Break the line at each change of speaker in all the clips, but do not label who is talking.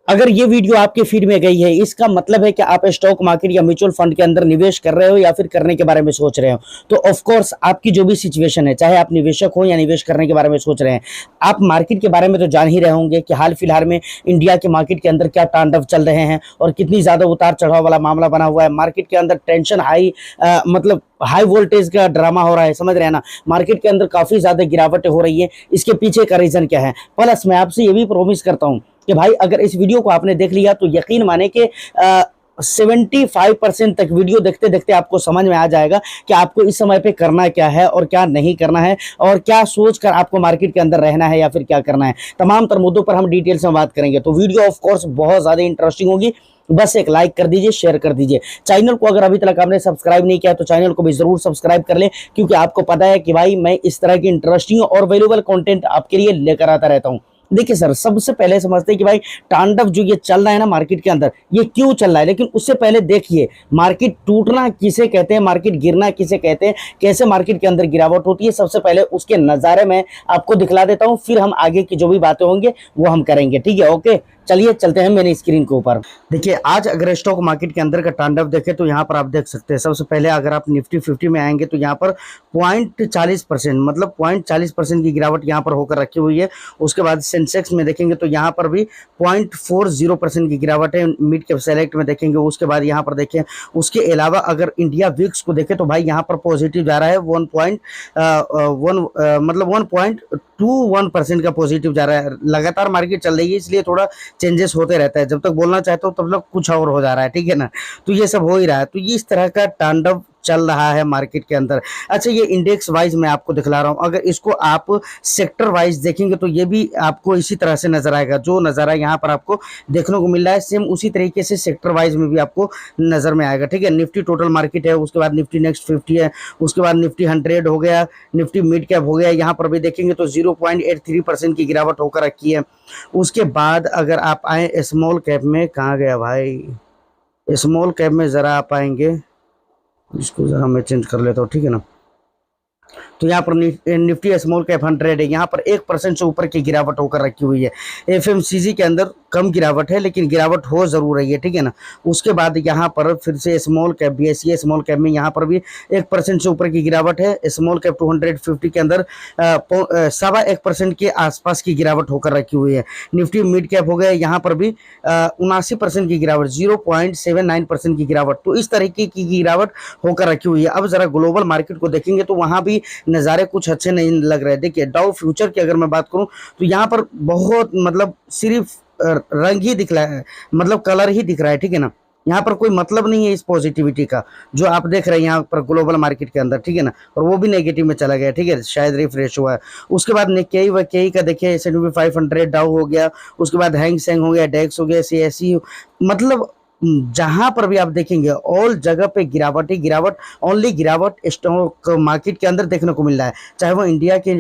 अगर ये वीडियो आपके फीड में गई है, इसका मतलब है कि आप स्टॉक मार्केट या म्यूचुअल फंड के अंदर निवेश कर रहे हो या फिर करने के बारे में सोच रहे हो। तो ऑफ कोर्स आपकी जो भी सिचुएशन है, चाहे आप निवेशक हो या निवेश करने के बारे में सोच रहे हैं, आप मार्केट के बारे में तो जान ही रहे होंगे कि हाल फिलहाल में इंडिया के मार्केट के अंदर क्या तांडव चल रहे हैं और कितनी ज्यादा उतार चढ़ाव वाला मामला बना हुआ है। मार्केट के अंदर टेंशन हाई, मतलब हाई वोल्टेज का ड्रामा हो रहा है, समझ रहे हैं ना। मार्केट के अंदर काफी ज्यादा गिरावटें हो रही है। इसके पीछे का रीजन क्या है? प्लस मैं आपसे ये भी प्रॉमिस करता हूं कि भाई अगर इस वीडियो को आपने देख लिया तो यकीन माने कि 75% तक वीडियो देखते देखते आपको समझ में आ जाएगा कि आपको इस समय पे करना क्या है और क्या नहीं करना है, और क्या सोचकर आपको मार्केट के अंदर रहना है या फिर क्या करना है। तमाम तर मुद्दों पर हम डिटेल्स में बात करेंगे। तो वीडियो ऑफ कोर्स बहुत ज्यादा इंटरेस्टिंग होगी। बस एक लाइक कर दीजिए, शेयर कर दीजिए। चैनल को अगर अभी तक आपने सब्सक्राइब नहीं किया तो चैनल को भी जरूर सब्सक्राइब कर ले, क्योंकि आपको पता है कि भाई मैं इस तरह की इंटरेस्टिंग और वैल्यूएबल कंटेंट आपके लिए लेकर आता रहता हूं। देखिए सर, सबसे पहले समझते हैं कि भाई तांडव जो ये चल रहा है ना मार्केट के अंदर, ये क्यों चल रहा है। लेकिन उससे पहले देखिए मार्केट टूटना किसे कहते हैं, मार्केट गिरना किसे कहते हैं, कैसे मार्केट के अंदर गिरावट होती है, सबसे पहले उसके नज़ारे में आपको दिखला देता हूं। फिर हम आगे की जो भी बातें होंगे वो हम करेंगे, ठीक है। ओके, चलिए चलते हैं मेरी स्क्रीन के ऊपर। देखिए आज अगर स्टॉक मार्केट के अंदर का तांडव देखें तो यहाँ पर आप देख सकते हैं। सबसे पहले अगर आप निफ्टी 50 में आएंगे तो यहाँ पर 0.40%, मतलब 0.40% की गिरावट यहाँ पर होकर रखी हुई है। उसके बाद सेंसेक्स में देखेंगे तो यहाँ पर भी 0.40% की गिरावट है। मिड कैप सेलेक्ट में देखेंगे, उसके बाद यहाँ पर देखें। उसके अलावा अगर इंडिया विक्स को देखें तो भाई यहाँ पर पॉजिटिव जा रहा है 1.21% का पॉजिटिव जा रहा है। लगातार मार्केट चल रही है, इसलिए थोड़ा चेंजेस होते रहता है। जब तक बोलना चाहते हो तब तक कुछ और हो जा रहा है, ठीक है ना। तो ये सब हो ही रहा है। तो ये इस तरह का तांडव चल रहा है मार्केट के अंदर। अच्छा, ये इंडेक्स वाइज मैं आपको दिखला रहा हूं। अगर इसको आप सेक्टर वाइज देखेंगे तो ये भी आपको इसी तरह से नजर आएगा। जो नजारा यहाँ पर आपको देखने को मिल रहा है सेम उसी तरीके से सेक्टर वाइज में भी आपको नजर में आएगा, ठीक है। निफ्टी टोटल मार्केट है, उसके बाद निफ्टी नेक्स्ट 50 है, उसके बाद निफ्टी 100 हो गया, निफ्टी मिड कैप हो गया। यहाँ पर भी देखेंगे तो 0.83% की गिरावट होकर रखी है। उसके बाद अगर आप आए स्मॉल कैप में, कहाँ गया भाई, स्मॉल कैप में जरा आप आएंगे, इसको जरा मैं चेंज कर लेता हूँ, ठीक है ना। तो यहाँ पर निफ्टी स्मॉल कैप 100 है, यहाँ पर 1% से ऊपर की गिरावट होकर रखी हुई है। एफएमसीजी के अंदर कम गिरावट है, लेकिन गिरावट हो जरूर रही है, ठीक है ना। उसके बाद यहाँ पर फिर से small cap BSE small cap में यहाँ पर भी 1% से ऊपर की गिरावट है। स्मॉल कैप 250 के अंदर 1.25% के आसपास की गिरावट होकर रखी हुई है। निफ्टी मिड कैप हो गया, यहाँ पर भी 79% की गिरावट, 0.79% की गिरावट। तो इस तरीके की गिरावट होकर रखी हुई है। अब जरा ग्लोबल मार्केट को देखेंगे तो वहां भी नज़ारे कुछ अच्छे नहीं लग रहे। देखिए डाउ फ्यूचर की अगर मैं बात करूं तो यहाँ पर बहुत, मतलब सिर्फ रंग ही दिख रहा है, मतलब कलर ही दिख रहा है, ठीक है ना। यहाँ पर कोई मतलब नहीं है इस पॉजिटिविटी का जो आप देख रहे हैं यहाँ पर ग्लोबल मार्केट के अंदर, ठीक है ना। और वो भी नेगेटिव में चला गया, ठीक है, शायद रिफ्रेश हुआ है। उसके बाद निक्केई वक्केई का देखिए, S&P 500 डाउ हो गया, उसके बाद हैंग सेंग हो गया, डेक्स हो गया, CSE, मतलब जहां पर भी आप देखेंगे ऑल जगह पे गिरावट ही गिरावट, ओनली गिरावट स्टॉक मार्केट के अंदर देखने को मिल रहा है। चाहे वो इंडिया के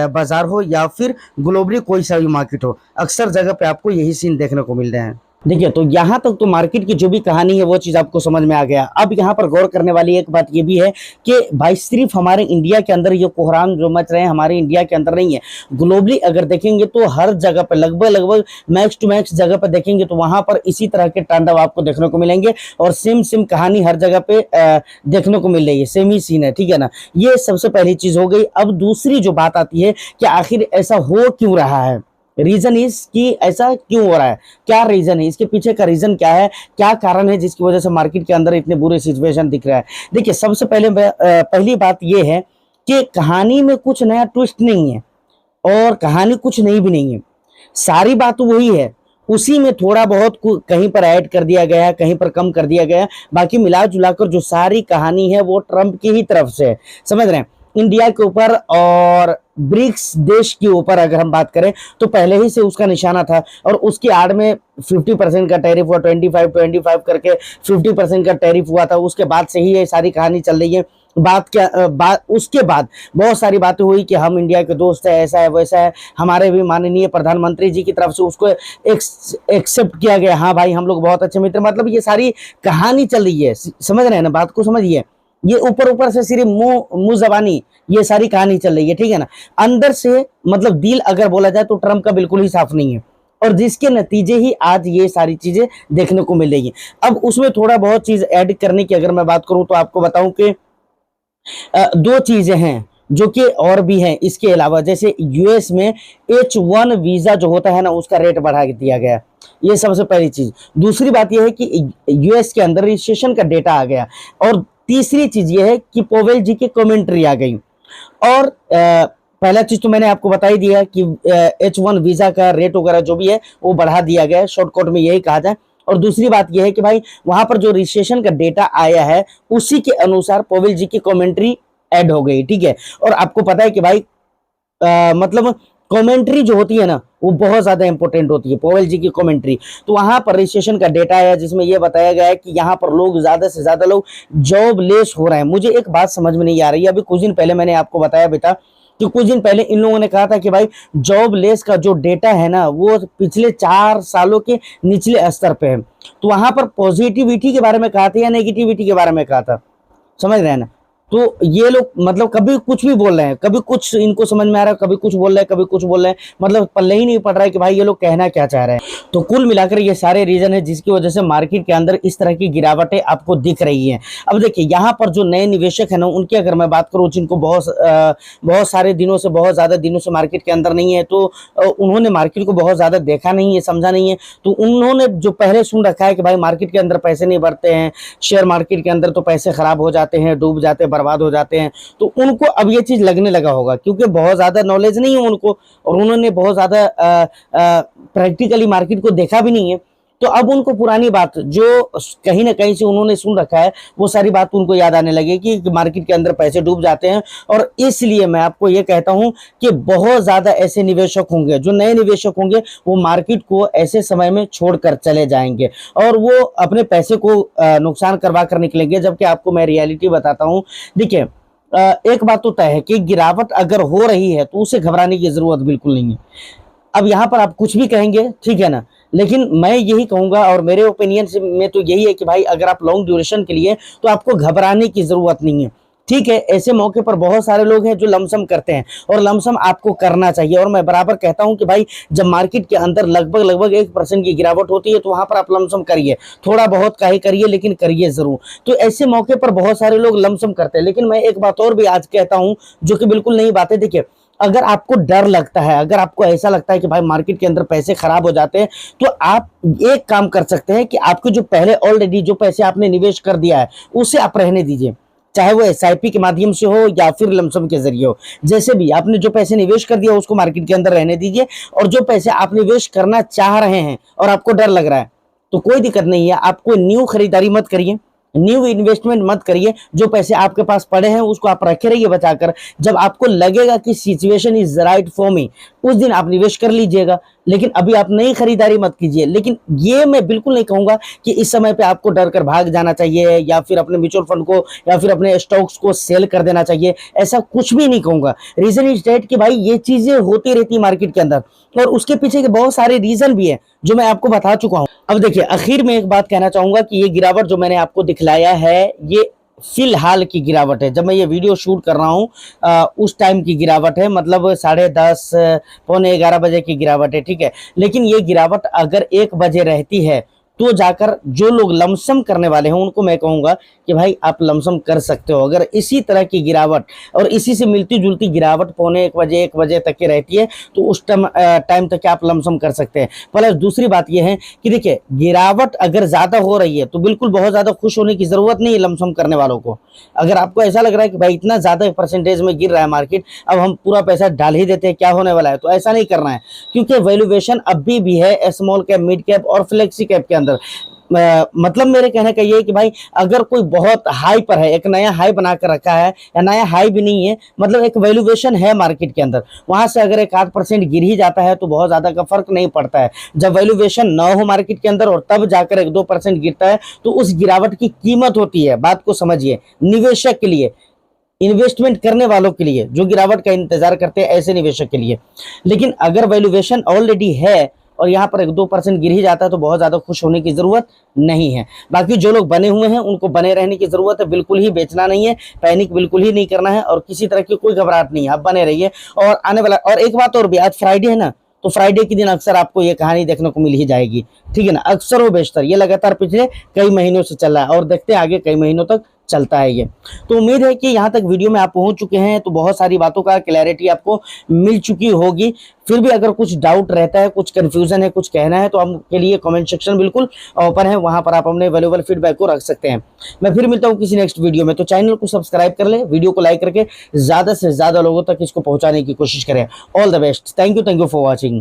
बाजार हो या फिर ग्लोबली कोई सा भी मार्केट हो, अक्सर जगह पे आपको यही सीन देखने को मिल रहे हैं। देखिए तो यहाँ तक तो मार्केट की जो भी कहानी है वो चीज आपको समझ में आ गया। अब यहाँ पर गौर करने वाली एक बात ये भी है कि भाई सिर्फ हमारे इंडिया के अंदर ये कोहराम जो मच रहे हैं हमारे इंडिया के अंदर नहीं है, ग्लोबली अगर देखेंगे तो हर जगह पर लगभग मैक्स टू मैक्स जगह पर देखेंगे तो वहां पर इसी तरह के तांडव आपको देखने को मिलेंगे। और सेम कहानी हर जगह पे देखने को मिल रही है, सेम ही सीन है, ठीक है ना। ये सबसे पहली चीज हो गई। अब दूसरी जो बात आती है कि आखिर ऐसा हो क्यों रहा है, रीजन इज कि ऐसा क्यों हो रहा है, क्या रीजन है, इसके पीछे का रीजन क्या है, क्या कारण है जिसकी वजह से मार्केट के अंदर इतने बुरे सिचुएशन दिख रहा है। देखिए सबसे पहले पहली बात यह है कि कहानी में कुछ नया ट्विस्ट नहीं है और कहानी कुछ नई भी नहीं है, सारी बात वही है। उसी में थोड़ा बहुत कहीं पर ऐड कर दिया गया है, कहीं पर कम कर दिया गया है, बाकी मिला जुलाकर जो सारी कहानी है वो ट्रंप की ही तरफ से है, समझ रहे हैं। इंडिया के ऊपर और ब्रिक्स देश के ऊपर अगर हम बात करें तो पहले ही से उसका निशाना था, और उसकी आड़ में 50% का टैरिफ हुआ, 25 करके 50% का टैरिफ हुआ था। उसके बाद से ही ये सारी कहानी चल रही है। उसके बाद बहुत सारी बातें हुई कि हम इंडिया के दोस्त है, ऐसा है वैसा है। हमारे भी माननीय प्रधानमंत्री जी की तरफ से उसको एक्सेप्ट किया गया, हाँ भाई हम लोग बहुत अच्छे मित्र, मतलब ये सारी कहानी चल रही है, समझ रहे हैं ना, बात को समझिए। ये ऊपर से सिर्फ मुंह जबानी ये सारी कहानी चल रही है, ठीक है ना। अंदर से मतलब दिल अगर बोला जाए तो ट्रंप का बिल्कुल ही साफ नहीं है। और जिसके नतीजे ही आज ये सारी चीजें देखने को मिलेगी। अब उसमें थोड़ा बहुत चीज ऐड करने की अगर मैं बात करूं तो आपको बताऊं कि दो चीजें हैं जो कि और भी हैं इसके अलावा, जैसे यूएस में H1 वीजा जो होता है ना उसका रेट बढ़ा दिया गया, ये सबसे पहली चीज। दूसरी बात यह है कि यूएस के अंदर रजिस्ट्रेशन का डेटा आ गया, और तीसरी चीज ये है कि पोवेल जी की कमेंट्री आ गई। और पहला चीज तो मैंने आपको बता ही दिया कि H1 वीजा का रेट वगैरह जो भी है वो बढ़ा दिया गया है, शॉर्टकट में यही कहा जाए। और दूसरी बात यह है कि भाई वहां पर जो रजिस्ट्रेशन का डेटा आया है उसी के अनुसार पोवेल जी की कमेंट्री ऐड हो गई, ठीक है। और आपको पता है कि भाई मतलब कमेंट्री जो होती है ना वो बहुत ज्यादा इंपॉर्टेंट होती है, पोवेल जी की कमेंट्री। तो वहां पर रजिस्ट्रेशन का डेटा आया जिसमें यह बताया गया है कि यहाँ पर लोग ज्यादा से ज्यादा लोग जॉब लेस हो रहे हैं। मुझे एक बात समझ में नहीं आ रही है, अभी कुछ दिन पहले मैंने आपको बताया बेटा कि कुछ दिन पहले इन लोगों ने कहा था कि भाई जॉब लेस का जो डेटा है ना वो पिछले 4 सालों के निचले स्तर पे है। तो वहां पर पॉजिटिविटी के बारे में कहा था या नेगेटिविटी के बारे में कहा था, समझ रहे हैं ना। तो ये लोग मतलब कभी कुछ भी बोल रहे हैं, कभी कुछ इनको समझ में आ रहा है, कभी कुछ बोल रहे हैं, कभी कुछ बोल रहे हैं, मतलब पल्ले ही नहीं पड़ रहा है कि भाई ये लोग कहना क्या चाह रहे हैं। तो कुल मिलाकर ये सारे रीजन है जिसकी वजह से मार्केट के अंदर इस तरह की गिरावटें आपको दिख रही हैं। अब देखिए यहाँ पर जो नए निवेशक है ना उनकी अगर मैं बात करूँ, जिनको बहुत सारे दिनों से, बहुत ज्यादा दिनों से मार्केट के अंदर नहीं है, तो उन्होंने मार्केट को बहुत ज्यादा देखा नहीं है, समझा नहीं है, तो उन्होंने जो पहले सुन रखा है कि भाई मार्केट के अंदर पैसे नहीं बढ़ते हैं, शेयर मार्केट के अंदर तो पैसे खराब हो जाते हैं, डूब जाते हैं, बर्बाद हो जाते हैं, तो उनको अब ये चीज लगने लगा होगा क्योंकि बहुत ज्यादा नॉलेज नहीं है उनको और उन्होंने बहुत ज्यादा प्रैक्टिकली मार्केट को देखा भी नहीं है। तो अब उनको पुरानी बात जो कहीं ना कहीं से उन्होंने सुन रखा है वो सारी बात उनको याद आने लगे कि मार्केट के अंदर पैसे डूब जाते हैं। और इसलिए मैं आपको ये कहता हूं कि बहुत ज्यादा ऐसे निवेशक होंगे, जो नए निवेशक होंगे वो मार्केट को ऐसे समय में छोड़कर चले जाएंगे और वो अपने पैसे को नुकसान करवा कर निकलेंगे। जबकि आपको मैं रियलिटी बताता हूं, देखिए एक बात तो तय है कि गिरावट अगर हो रही है तो उसे घबराने की जरूरत बिल्कुल नहीं है। अब यहाँ पर आप कुछ भी कहेंगे, ठीक है ना, लेकिन मैं यही कहूंगा और मेरे ओपिनियन से में तो यही है कि भाई अगर आप लॉन्ग ड्यूरेशन के लिए तो आपको घबराने की जरूरत नहीं है, ठीक है। ऐसे मौके पर बहुत सारे लोग हैं जो लमसम करते हैं और लमसम आपको करना चाहिए। और मैं बराबर कहता हूं कि भाई जब मार्केट के अंदर लगभग 1% की गिरावट होती है तो वहां पर आप लमसम करिए, थोड़ा बहुत काहे करिए लेकिन करिए जरूर। तो ऐसे मौके पर बहुत सारे लोग लमसम करते हैं। लेकिन मैं एक बात और भी आज कहता हूं जो कि बिल्कुल नई बात है। देखिए अगर आपको डर लगता है, अगर आपको ऐसा लगता है कि भाई मार्केट के अंदर पैसे खराब हो जाते हैं, तो आप एक काम कर सकते हैं कि आपके जो पहले ऑलरेडी जो पैसे आपने निवेश कर दिया है उसे आप रहने दीजिए, चाहे वो एसआईपी के माध्यम से हो या फिर लमसम के जरिए हो। जैसे भी आपने जो पैसे निवेश कर दिया उसको मार्केट के अंदर रहने दीजिए, और जो पैसे आप निवेश करना चाह रहे हैं और आपको डर लग रहा है तो कोई दिक्कत नहीं है, आपको न्यू खरीदारी मत करिए, न्यू इन्वेस्टमेंट मत करिए। जो पैसे आपके पास पड़े हैं उसको आप रखे रहिए बचाकर। जब आपको लगेगा कि situation is right for me उस दिन आप निवेश कर लीजिएगा, लेकिन अभी आप नई खरीदारी मत कीजिए। लेकिन ये मैं बिल्कुल नहीं कहूंगा कि इस समय पे आपको डर कर भाग जाना चाहिए या फिर अपने म्यूचुअल फंड को या फिर अपने स्टॉक्स को सेल कर देना चाहिए, ऐसा कुछ भी नहीं कहूंगा। रीजन इज डेट कि भाई ये चीजें होती रहती है मार्केट के अंदर और उसके पीछे के बहुत सारे रीजन भी है जो मैं आपको बता चुका हूं। अब देखिए आखिर में एक बात कहना चाहूंगा कि ये गिरावट जो मैंने आपको दिखलाया है ये फिलहाल की गिरावट है। जब मैं ये वीडियो शूट कर रहा हूँ उस टाइम की गिरावट है, मतलब 10:30 पौने 11 बजे की गिरावट है, ठीक है। लेकिन ये गिरावट अगर 1 बजे रहती है तो जाकर जो लोग लमसम करने वाले हैं उनको मैं कहूंगा कि भाई आप लमसम कर सकते हो। अगर इसी तरह की गिरावट और इसी से मिलती जुलती गिरावट पौने 1 बजे तक की रहती है तो उस टाइम तक आप लमसम कर सकते हैं। प्लस दूसरी बात यह है कि देखिए गिरावट अगर ज्यादा हो रही है तो बिल्कुल बहुत ज्यादा खुश होने की जरूरत नहीं है लमसम करने वालों को। अगर आपको ऐसा लग रहा है कि भाई इतना ज्यादा परसेंटेज में गिर रहा है मार्केट, अब हम पूरा पैसा डाल ही देते हैं, क्या होने वाला है, तो ऐसा नहीं करना है। क्योंकि वैल्यूएशन अभी भी है स्मॉल कैप, मिड कैप और फ्लेक्सी कैप के अंदर। मतलब मेरे कहने का ये है कि भाई अगर कोई बहुत हाई पर है, एक नया हाई बना कर रखा है या नया हाई भी नहीं है, मतलब एक वैल्यूएशन है मार्केट के अंदर, वहां से अगर 1-8% गिर ही जाता है तो बहुत ज्यादा का फर्क नहीं पड़ता है। जब वैल्यूएशन न हो मार्केट के अंदर और तब जाकर 1-2% गिरता है तो उस गिरावट की कीमत होती है। बात को समझिए, निवेशक के लिए, इन्वेस्टमेंट करने वालों के लिए जो गिरावट का इंतजार करते हैं ऐसे निवेशक के लिए। लेकिन अगर वैल्यूएशन ऑलरेडी है और यहाँ पर 1-2% गिर ही जाता है तो बहुत ज्यादा खुश होने की जरूरत नहीं है। बाकी जो लोग बने हुए हैं उनको बने रहने की जरूरत है, बिल्कुल ही बेचना नहीं है, पैनिक बिल्कुल ही नहीं करना है और किसी तरह की कोई घबराहट नहीं है, आप बने रहिए। और आने वाला, और एक बात और भी, आज फ्राइडे है ना, तो फ्राइडे के दिन अक्सर आपको ये कहानी देखने को मिल ही जाएगी, ठीक है ना। अक्सर व बेशतर ये लगातार पिछले कई महीनों से चल रहा है और देखते हैं आगे कई महीनों तक चलता है ये। तो उम्मीद है कि यहाँ तक वीडियो में आप पहुंच चुके हैं तो बहुत सारी बातों का क्लैरिटी आपको मिल चुकी होगी। फिर भी अगर कुछ डाउट रहता है, कुछ कंफ्यूजन है, कुछ कहना है तो आपके लिए कमेंट सेक्शन बिल्कुल ओपन है, वहां पर आप अपने वैल्यूएबल फीडबैक को रख सकते हैं। मैं फिर मिलता हूँ किसी नेक्स्ट वीडियो में। तो चैनल को सब्सक्राइब कर ले, वीडियो को लाइक करके ज्यादा से ज्यादा लोगों तक इसको पहुंचाने की कोशिश करें। All the best, thank you for watching.